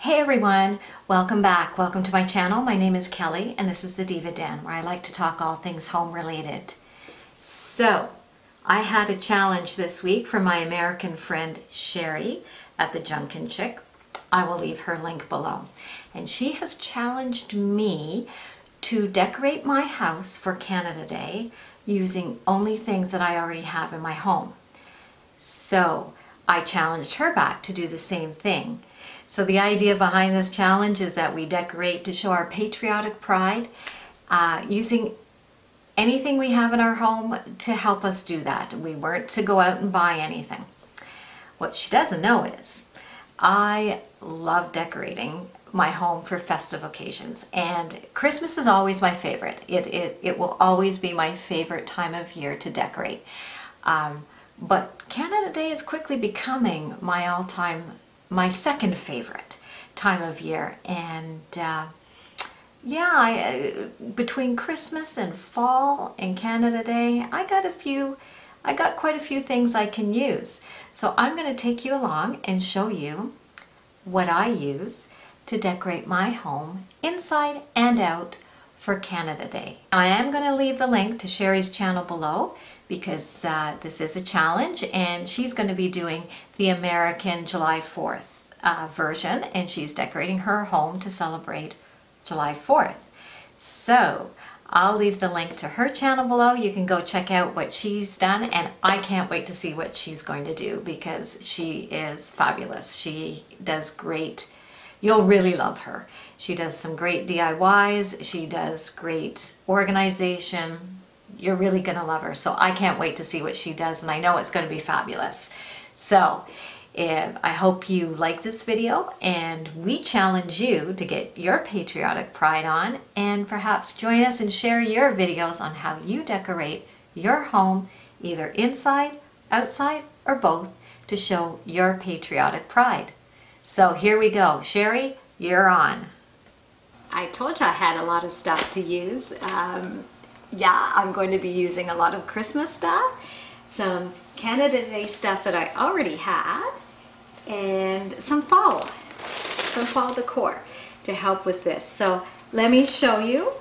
Hey everyone, welcome back. Welcome to my channel. My name is Kelly and this is the Diva Den, where I like to talk all things home related. So, I had a challenge this week from my American friend Sherri at the Junkin Chick. I will leave her link below. And she has challenged me to decorate my house for Canada Day using only things that I already have in my home. So, I challenged her back to do the same thing. So the idea behind this challenge is that we decorate to show our patriotic pride using anything we have in our home to help us do that. We weren't to go out and buy anything. What she doesn't know is I love decorating my home for festive occasions, and Christmas is always my favorite. It will always be my favorite time of year to decorate. But Canada Day is quickly becoming my second favorite time of year, and between Christmas and fall and Canada Day, I got quite a few things I can use. So I'm going to take you along and show you what I use to decorate my home inside and out for Canada Day. I am going to leave the link to Sherri's channel below because this is a challenge, and she's going to be doing the American July 4th version, and she's decorating her home to celebrate July 4th. So I'll leave the link to her channel below. You can go check out what she's done, and I can't wait to see what she's going to do because she is fabulous. She does great. You'll really love her. She does some great DIYs. She does great organization. You're really going to love her. So I can't wait to see what she does, and I know it's going to be fabulous. So I hope you like this video, and we challenge you to get your patriotic pride on and perhaps join us and share your videos on how you decorate your home, either inside, outside, or both, to show your patriotic pride. So here we go. Sherri, you're on. I told you I had a lot of stuff to use. Yeah, I'm going to be using a lot of Christmas stuff, some Canada Day stuff that I already had, and some fall decor to help with this. So let me show you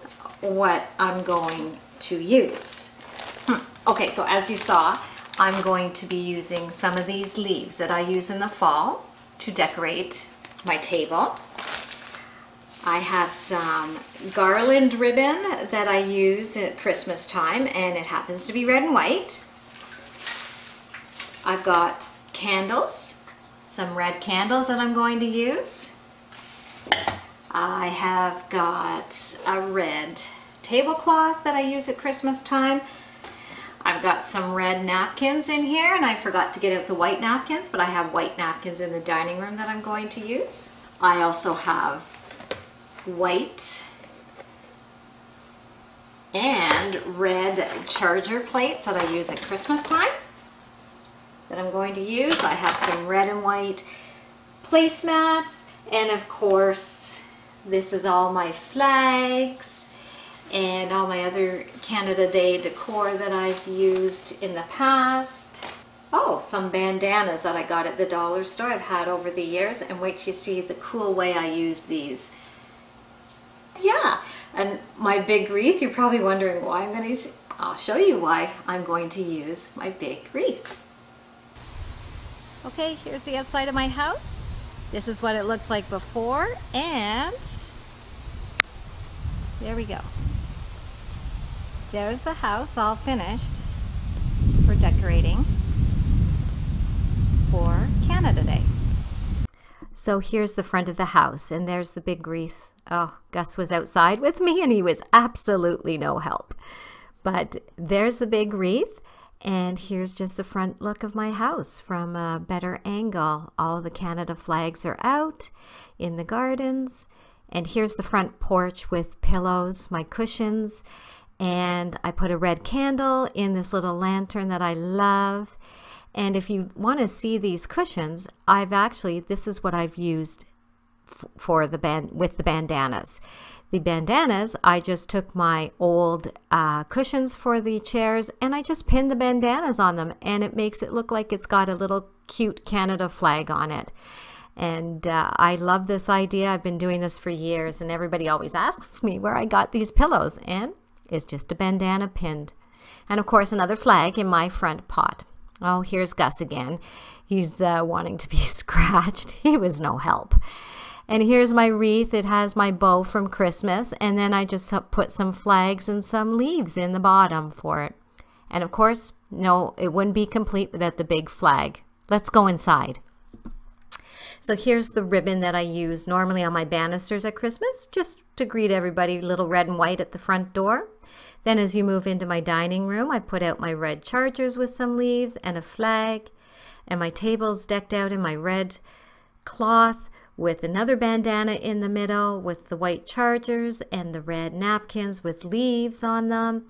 what I'm going to use. Okay, so as you saw, I'm going to be using some of these leaves that I use in the fall to decorate my table. I have some garland ribbon that I use at Christmas time, and it happens to be red and white. I've got candles, some red candles that I'm going to use. I have got a red tablecloth that I use at Christmas time. I've got some red napkins in here, and I forgot to get out the white napkins, but I have white napkins in the dining room that I'm going to use. I also have white and red charger plates that I use at Christmas time that I'm going to use. I have some red and white placemats, and of course this is all my flags and all my other Canada Day decor that I've used in the past. Oh, some bandanas that I got at the dollar store I've had over the years, and wait till you see the cool way I use these. Yeah, and my big wreath, you're probably wondering why I'm going to use. I'll show you why I'm going to use my big wreath. Okay, here's the outside of my house. This is what it looks like before, and there we go. There's the house all finished for decorating for Canada Day. So here's the front of the house, and there's the big wreath. Oh, Gus was outside with me, and he was absolutely no help. But there's the big wreath, and here's just the front look of my house from a better angle. All the Canada flags are out in the gardens, and here's the front porch with pillows, my cushions, and I put a red candle in this little lantern that I love. And if you want to see these cushions, this is what I've used for the bandanas. The bandanas, I just took my old cushions for the chairs, and I just pinned the bandanas on them, and it makes it look like it's got a little cute Canada flag on it. And I love this idea. I've been doing this for years, and everybody always asks me where I got these pillows, and it's just a bandana pinned. And of course, another flag in my front pot. Oh, here's Gus again. He's wanting to be scratched. He was no help. And here's my wreath. It has my bow from Christmas, and then I just put some flags and some leaves in the bottom for it. And of course, no, it wouldn't be complete without the big flag. Let's go inside. So here's the ribbon that I use normally on my banisters at Christmas, just to greet everybody, little red and white at the front door. Then as you move into my dining room, I put out my red chargers with some leaves and a flag, and my table's decked out in my red cloth with another bandana in the middle with the white chargers and the red napkins with leaves on them.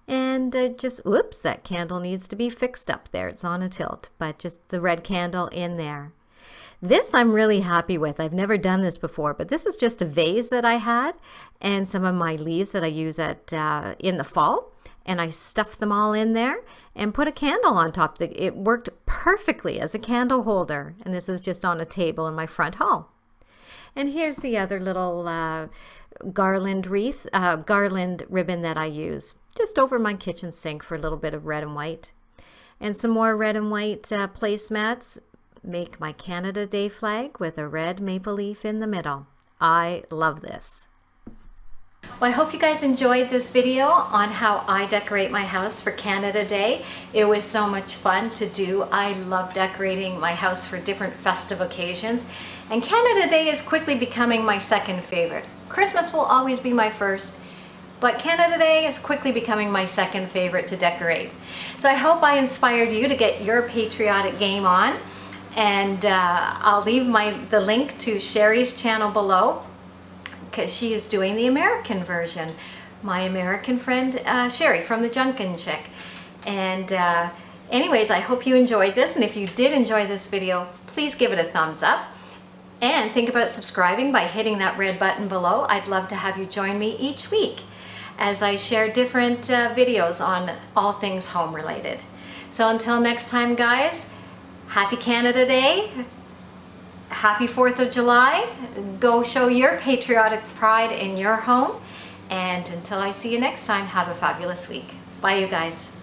And just, oops, that candle needs to be fixed up there. It's on a tilt, but just the red candle in there. This I'm really happy with. I've never done this before, but this is just a vase that I had and some of my leaves that I use in the fall. And I stuffed them all in there and put a candle on top. It worked perfectly as a candle holder. And this is just on a table in my front hall. And here's the other little garland ribbon that I use just over my kitchen sink for a little bit of red and white. And some more red and white placemats make my Canada Day flag with a red maple leaf in the middle. I love this. Well, I hope you guys enjoyed this video on how I decorate my house for Canada Day. It was so much fun to do. I love decorating my house for different festive occasions. And Canada Day is quickly becoming my second favorite. Christmas will always be my first, but Canada Day is quickly becoming my second favorite to decorate. So I hope I inspired you to get your patriotic game on. And I'll leave the link to Sherri's channel below, because she is doing the American version. My American friend Sherri from the Junkin Chick. And anyways, I hope you enjoyed this, and if you did enjoy this video, please give it a thumbs up. And think about subscribing by hitting that red button below. I'd love to have you join me each week as I share different videos on all things home related. So until next time, guys, happy Canada Day. Happy 4th of July. Go show your patriotic pride in your home. And until I see you next time, have a fabulous week. Bye, you guys.